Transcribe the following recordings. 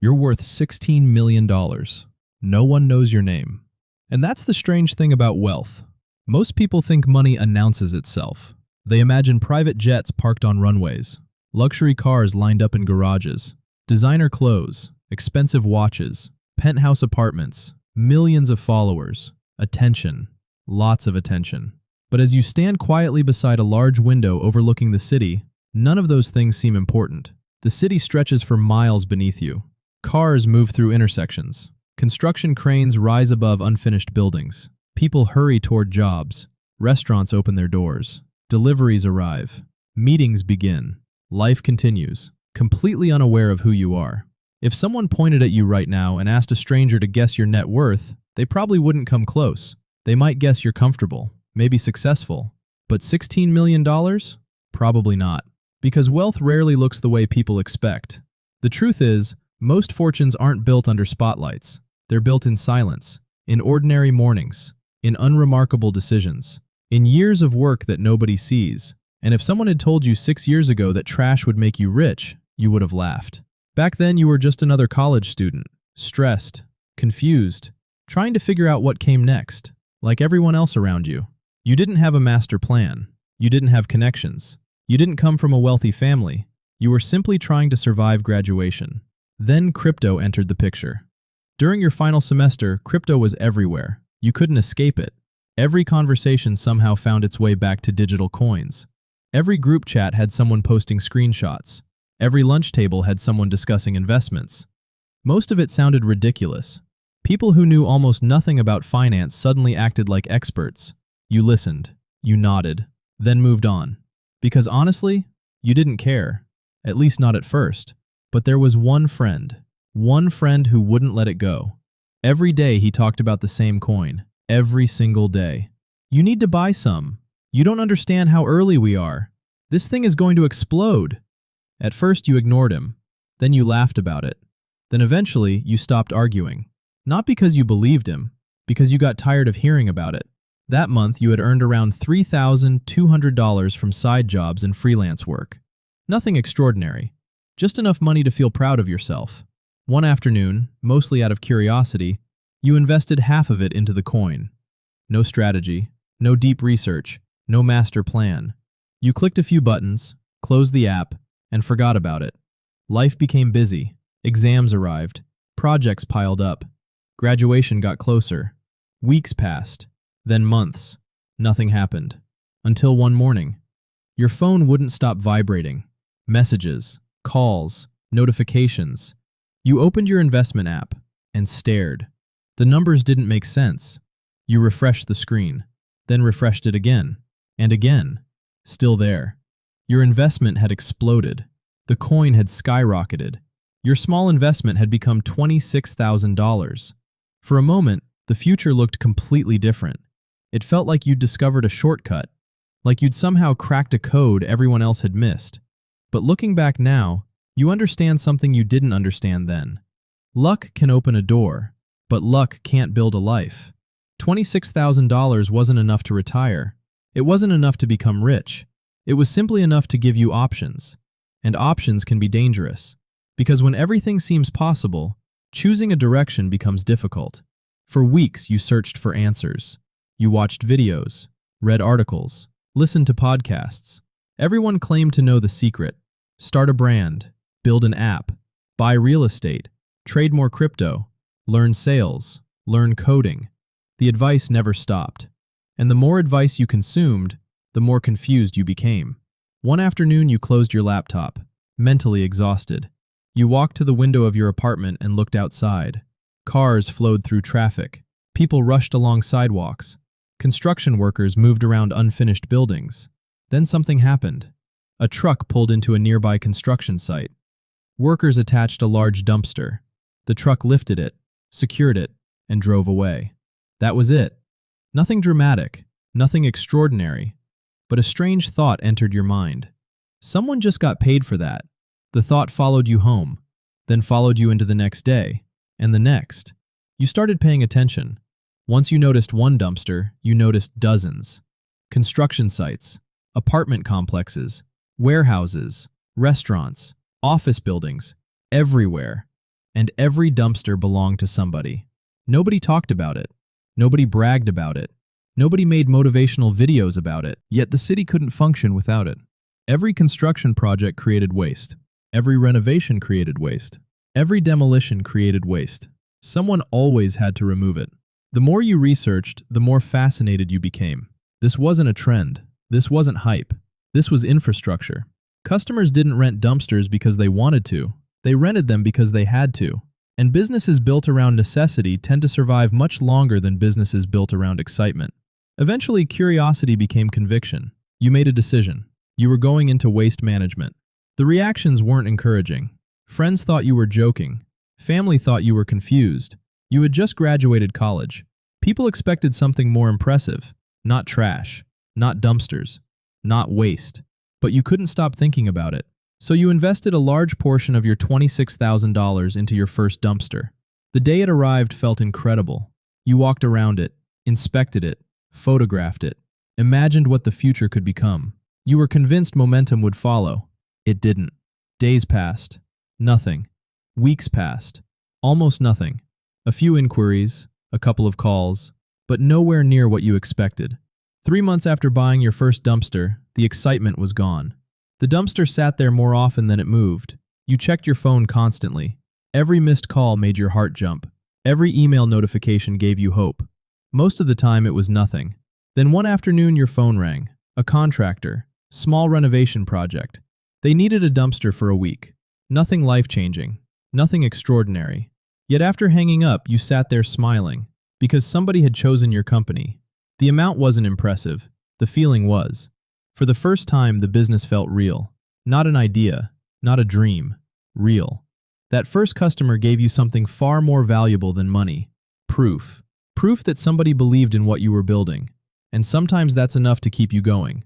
You're worth $16 million. No one knows your name. And that's the strange thing about wealth. Most people think money announces itself. They imagine private jets parked on runways, luxury cars lined up in garages, designer clothes, expensive watches, penthouse apartments, millions of followers, attention, lots of attention. But as you stand quietly beside a large window overlooking the city, none of those things seem important. The city stretches for miles beneath you. Cars move through intersections. Construction cranes rise above unfinished buildings. People hurry toward jobs. Restaurants open their doors. Deliveries arrive. Meetings begin. Life continues, completely unaware of who you are. If someone pointed at you right now and asked a stranger to guess your net worth, they probably wouldn't come close. They might guess you're comfortable, maybe successful. But $16 million? Probably not. Because wealth rarely looks the way people expect. The truth is, most fortunes aren't built under spotlights. They're built in silence, in ordinary mornings, in unremarkable decisions, in years of work that nobody sees. And if someone had told you 6 years ago that trash would make you rich, you would have laughed. Back then you were just another college student, stressed, confused, trying to figure out what came next, like everyone else around you. You didn't have a master plan. You didn't have connections. You didn't come from a wealthy family. You were simply trying to survive graduation. Then crypto entered the picture. During your final semester, crypto was everywhere. You couldn't escape it. Every conversation somehow found its way back to digital coins. Every group chat had someone posting screenshots. Every lunch table had someone discussing investments. Most of it sounded ridiculous. People who knew almost nothing about finance suddenly acted like experts. You listened, you nodded, then moved on. Because honestly, you didn't care. At least not at first. But there was one friend who wouldn't let it go. Every day he talked about the same coin. Every single day. You need to buy some. You don't understand how early we are. This thing is going to explode. At first you ignored him. Then you laughed about it. Then eventually you stopped arguing. Not because you believed him, because you got tired of hearing about it. That month you had earned around $3,200 from side jobs and freelance work. Nothing extraordinary. Just enough money to feel proud of yourself. One afternoon, mostly out of curiosity, you invested half of it into the coin. No strategy, no deep research, no master plan. You clicked a few buttons, closed the app, and forgot about it. Life became busy. Exams arrived. Projects piled up. Graduation got closer. Weeks passed. Then months. Nothing happened. Until one morning. Your phone wouldn't stop vibrating. Messages, calls, notifications. You opened your investment app and stared. The numbers didn't make sense. You refreshed the screen, then refreshed it again, and again. Still there. Your investment had exploded. The coin had skyrocketed. Your small investment had become $26,000. For a moment, the future looked completely different. It felt like you'd discovered a shortcut, like you'd somehow cracked a code everyone else had missed. But looking back now, you understand something you didn't understand then. Luck can open a door, but luck can't build a life. $26,000 wasn't enough to retire. It wasn't enough to become rich. It was simply enough to give you options. And options can be dangerous. Because when everything seems possible, choosing a direction becomes difficult. For weeks you searched for answers. You watched videos, read articles, listened to podcasts. Everyone claimed to know the secret. Start a brand, build an app, buy real estate, trade more crypto, learn sales, learn coding. The advice never stopped. And the more advice you consumed, the more confused you became. One afternoon you closed your laptop, mentally exhausted. You walked to the window of your apartment and looked outside. Cars flowed through traffic. People rushed along sidewalks. Construction workers moved around unfinished buildings. Then something happened. A truck pulled into a nearby construction site. Workers attached a large dumpster. The truck lifted it, secured it, and drove away. That was it. Nothing dramatic, nothing extraordinary, but a strange thought entered your mind. Someone just got paid for that. The thought followed you home, then followed you into the next day, and the next. You started paying attention. Once you noticed one dumpster, you noticed dozens. Construction sites, apartment complexes, warehouses, restaurants, office buildings, everywhere. and every dumpster belonged to somebody. Nobody talked about it. Nobody bragged about it. Nobody made motivational videos about it. Yet the city couldn't function without it. Every construction project created waste. Every renovation created waste. Every demolition created waste. Someone always had to remove it. The more you researched, the more fascinated you became. This wasn't a trend. This wasn't hype. This was infrastructure. Customers didn't rent dumpsters because they wanted to. They rented them because they had to. And businesses built around necessity tend to survive much longer than businesses built around excitement. Eventually, curiosity became conviction. You made a decision. You were going into waste management. The reactions weren't encouraging. Friends thought you were joking. Family thought you were confused. You had just graduated college. People expected something more impressive. Not trash. Not dumpsters. Not waste. But you couldn't stop thinking about it. So you invested a large portion of your $26,000 into your first dumpster. The day it arrived felt incredible. You walked around it, inspected it, photographed it, imagined what the future could become. You were convinced momentum would follow. It didn't. Days passed. Nothing. Weeks passed. Almost nothing. A few inquiries, a couple of calls, but nowhere near what you expected. 3 months after buying your first dumpster, the excitement was gone. The dumpster sat there more often than it moved. You checked your phone constantly. Every missed call made your heart jump. Every email notification gave you hope. Most of the time it was nothing. Then one afternoon your phone rang. A contractor. Small renovation project. They needed a dumpster for a week. Nothing life-changing. Nothing extraordinary. Yet after hanging up, you sat there smiling. Because somebody had chosen your company. The amount wasn't impressive. The feeling was. For the first time, the business felt real. Not an idea, not a dream. Real. That first customer gave you something far more valuable than money. Proof. Proof that somebody believed in what you were building. And sometimes that's enough to keep you going.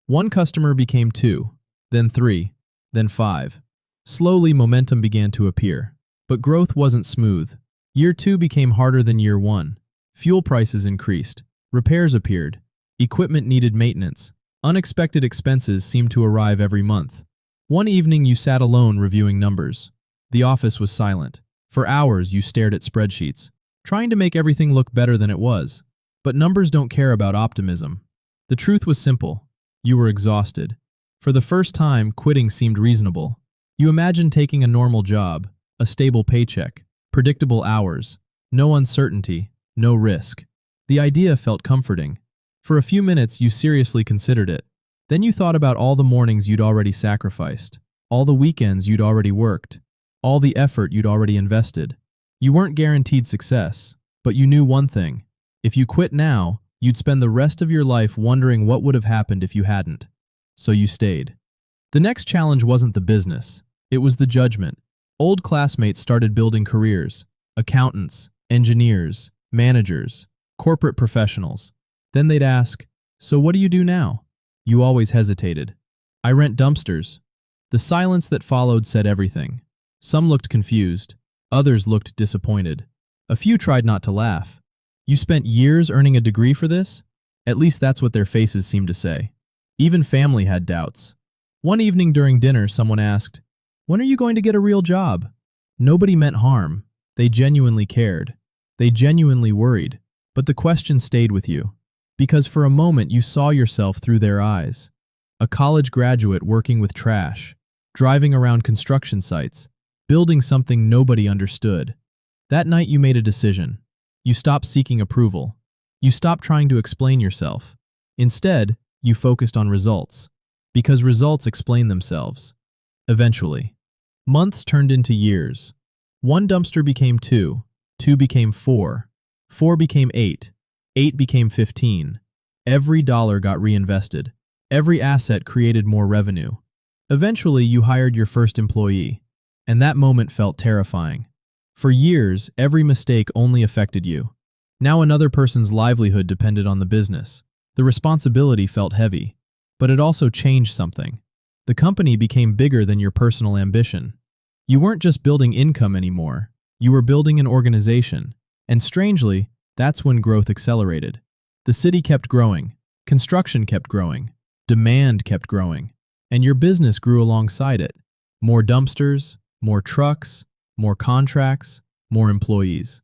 One customer became 2, then 3, then 5. Slowly, momentum began to appear. But growth wasn't smooth. Year 2 became harder than year 1. Fuel prices increased. Repairs appeared. Equipment needed maintenance. Unexpected expenses seemed to arrive every month. One evening you sat alone reviewing numbers. The office was silent. For hours you stared at spreadsheets, trying to make everything look better than it was. But numbers don't care about optimism. The truth was simple. You were exhausted. For the first time, quitting seemed reasonable. You imagined taking a normal job, a stable paycheck, predictable hours, no uncertainty, no risk. The idea felt comforting. For a few minutes, you seriously considered it. Then you thought about all the mornings you'd already sacrificed, all the weekends you'd already worked, all the effort you'd already invested. You weren't guaranteed success, but you knew one thing. If you quit now, you'd spend the rest of your life wondering what would have happened if you hadn't. So you stayed. The next challenge wasn't the business. It was the judgment. Old classmates started building careers. Accountants, engineers, managers, corporate professionals. Then they'd ask, "So what do you do now?" You always hesitated. "I rent dumpsters." The silence that followed said everything. Some looked confused. Others looked disappointed. A few tried not to laugh. "You spent years earning a degree for this?" At least that's what their faces seemed to say. Even family had doubts. One evening during dinner, someone asked, "When are you going to get a real job?" Nobody meant harm. They genuinely cared. They genuinely worried. But the question stayed with you. Because for a moment you saw yourself through their eyes. A college graduate working with trash, driving around construction sites, building something nobody understood. That night you made a decision. You stopped seeking approval. You stopped trying to explain yourself. Instead, you focused on results. Because results explain themselves. Eventually. Months turned into years. 1 dumpster became 2, 2 became 4, 4 became 8, 8 became 15. Every dollar got reinvested. Every asset created more revenue. Eventually, you hired your first employee. And that moment felt terrifying. For years, every mistake only affected you. Now another person's livelihood depended on the business. The responsibility felt heavy. But it also changed something. The company became bigger than your personal ambition. You weren't just building income anymore. You were building an organization. And strangely, that's when growth accelerated. The city kept growing. Construction kept growing. Demand kept growing. And your business grew alongside it. More dumpsters, more trucks, more contracts, more employees.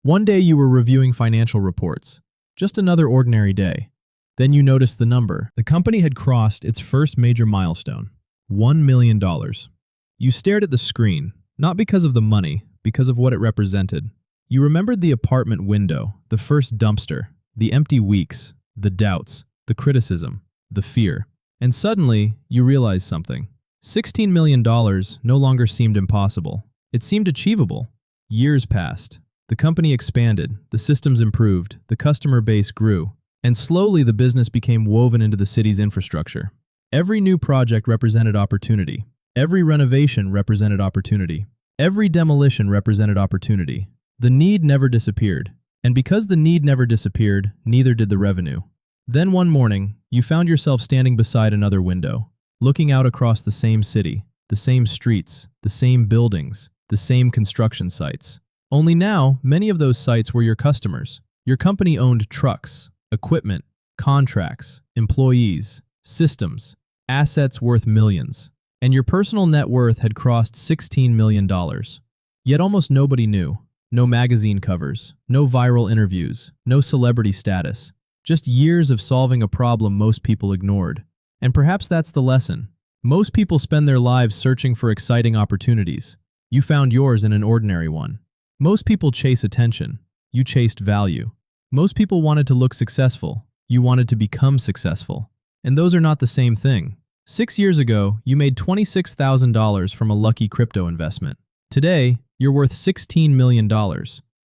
One day you were reviewing financial reports. Just another ordinary day. Then you noticed the number. The company had crossed its first major milestone, $1 million. You stared at the screen, not because of the money, because of what it represented. You remembered the apartment window, the first dumpster, the empty weeks, the doubts, the criticism, the fear. And suddenly, you realized something. $16 million no longer seemed impossible. It seemed achievable. Years passed. The company expanded, the systems improved, the customer base grew, and slowly the business became woven into the city's infrastructure. Every new project represented opportunity. Every renovation represented opportunity. Every demolition represented opportunity. The need never disappeared. And because the need never disappeared, neither did the revenue. Then one morning, you found yourself standing beside another window, looking out across the same city, the same streets, the same buildings, the same construction sites. Only now, many of those sites were your customers. Your company owned trucks, equipment, contracts, employees, systems, assets worth millions. And your personal net worth had crossed $16 million. Yet almost nobody knew. No magazine covers, no viral interviews, no celebrity status. Just years of solving a problem most people ignored. And perhaps that's the lesson. Most people spend their lives searching for exciting opportunities. You found yours in an ordinary one. Most people chase attention. You chased value. Most people wanted to look successful. You wanted to become successful. And those are not the same thing. 6 years ago, you made $26,000 from a lucky crypto investment. Today, you're worth $16 million.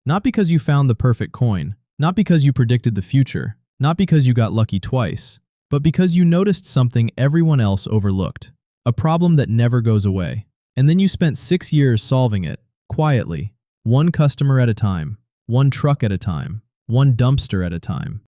Not because you found the perfect coin, not because you predicted the future, not because you got lucky twice, but because you noticed something everyone else overlooked. A problem that never goes away. And then you spent 6 years solving it, quietly, one customer at a time, one truck at a time, one dumpster at a time.